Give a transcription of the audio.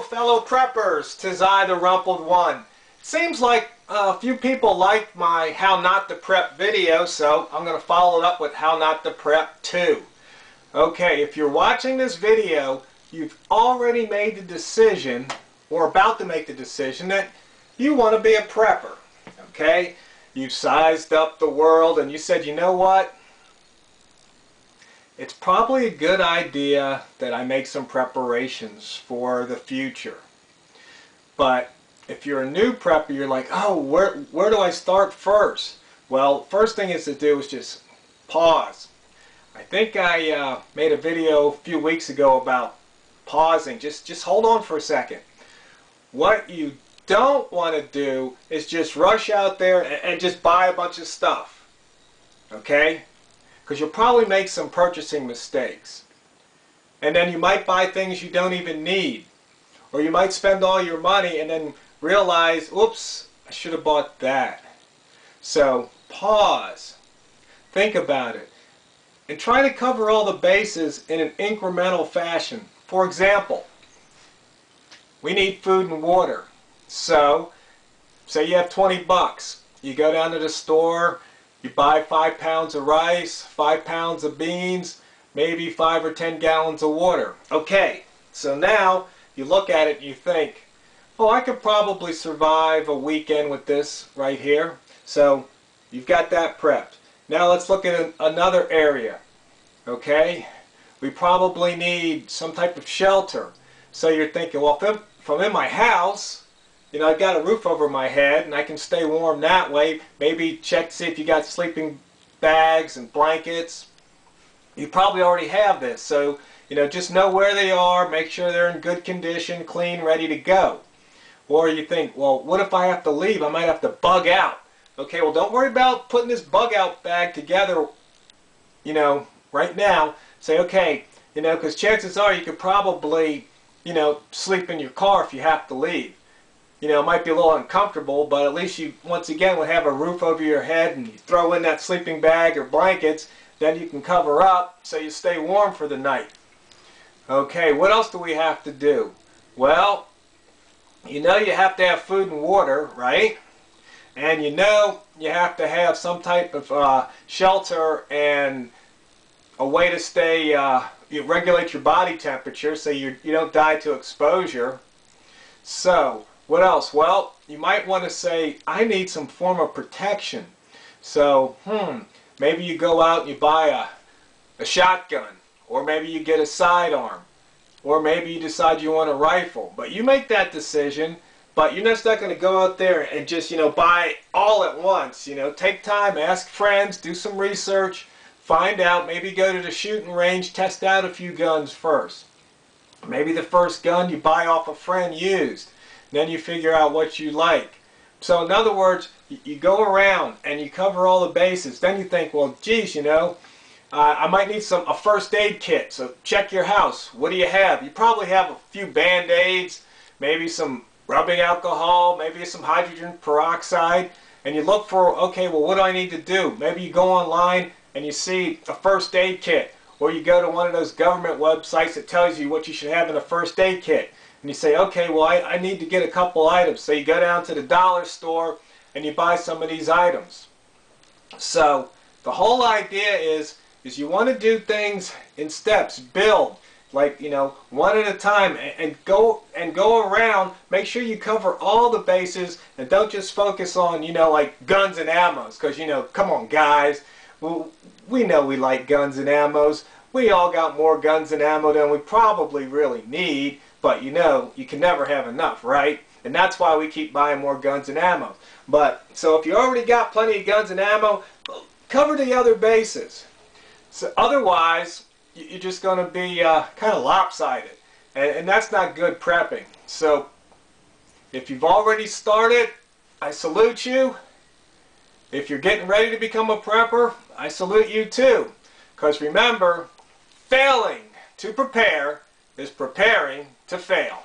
fellow preppers, 'tis I, the Rumpled One. Seems like a few people liked my How Not to Prep video, so I'm going to follow it up with How Not to Prep 2. Okay, if you're watching this video, you've already made the decision, or about to make the decision, that you want to be a prepper. Okay? You've sized up the world and you said, you know what? It's probably a good idea that I make some preparations for the future. But if you're a new prepper, you're like, oh, where do I start first? Well, first thing is to do is just pause. I think I made a video a few weeks ago about pausing. Just hold on for a second. What you don't want to do is just rush out there and just buy a bunch of stuff. Okay? Because you'll probably make some purchasing mistakes. And then you might buy things you don't even need. Or you might spend all your money and then realize, oops, I should have bought that. So pause. Think about it. And try to cover all the bases in an incremental fashion. For example, we need food and water. So, say you have 20 bucks. You go down to the store, you buy 5 pounds of rice, 5 pounds of beans, maybe 5 or 10 gallons of water. Okay, so now you look at it and you think, oh, I could probably survive a weekend with this right here. So you've got that prepped. Now let's look at another area. Okay, we probably need some type of shelter. So you're thinking, well, if I'm in my house, you know, I've got a roof over my head and I can stay warm that way. Maybe check to see if you got sleeping bags and blankets. You probably already have this. So, you know, just know where they are, make sure they're in good condition, clean, ready to go. Or you think, well, what if I have to leave? I might have to bug out. Okay, well, don't worry about putting this bug out bag together, you know, right now. Say, okay, you know, because chances are you could probably, you know, sleep in your car if you have to leave. You know, it might be a little uncomfortable, but at least you, once again, would have a roof over your head and you throw in that sleeping bag or blankets, then you can cover up so you stay warm for the night. Okay, what else do we have to do? Well, you know you have to have food and water, right? And you know you have to have some type of shelter and a way to stay, you regulate your body temperature so you don't die to exposure. So, what else? Well, you might want to say, I need some form of protection. So, maybe you go out and you buy a shotgun, or maybe you get a sidearm, or maybe you decide you want a rifle. But you make that decision, but you're just not going to go out there and just, you know, buy all at once. You know, take time, ask friends, do some research, find out, maybe go to the shooting range, test out a few guns first. Maybe the first gun you buy off a friend used. Then you figure out what you like. So in other words, you go around and you cover all the bases. Then you think, well, geez, you know, I might need a first aid kit. So check your house. What do you have? You probably have a few Band-Aids, maybe some rubbing alcohol, maybe some hydrogen peroxide. And you look for, okay, well, what do I need to do? Maybe you go online and you see a first aid kit. Or you go to one of those government websites that tells you what you should have in a first aid kit. And you say, okay, well, I need to get a couple items. So you go down to the dollar store and you buy some of these items. So the whole idea is you want to do things in steps, build, like, you know, one at a time, and go around. Make sure you cover all the bases and don't just focus on, you know, like guns and ammos. Because, you know, come on, guys, we know we like guns and ammos. We all got more guns and ammo than we probably really need. But you know, you can never have enough, right? And that's why we keep buying more guns and ammo. But, so if you already got plenty of guns and ammo, cover the other bases. So otherwise, you're just going to be kind of lopsided. And that's not good prepping. So, if you've already started, I salute you. If you're getting ready to become a prepper, I salute you too. Because remember, failing to prepare is preparing to fail.